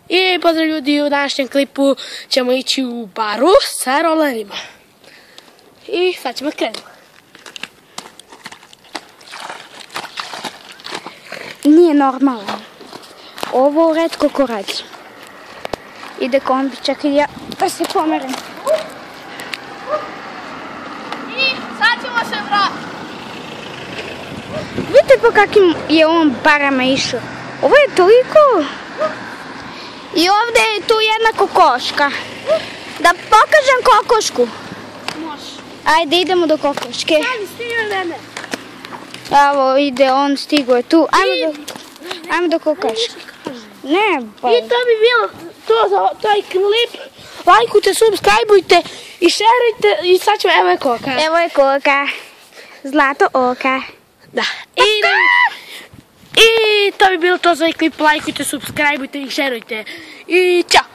I pozdrav ljudi, u današnjem klipu ćemo ići u baru sa rolerima. I sad ćemo krenuti. Nije normalno. Ovo retko ko radi. Ide kombi, čekaj ja da se pomerim. I sad ćemo se vratiti. Vidite po kakvim je on barama išao. Ovo je toliko... I ovdje je tu jedna kokoška. Da pokažem kokošku. Može. Ajde, idemo do kokoške. Ajde, stigao mene. Evo, ide on, stigo je tu. Ajmo do kokoške. Ne, pa... I to bi bilo to za taj klip. Lajkujte, subscribeujte i šerujte. I sad ćemo, evo je koka. Evo je koka. Zlato oka. Da. I to bi bilo to za ovaj klip. Lajkujte, subscribeujte i šerujte. I ćao.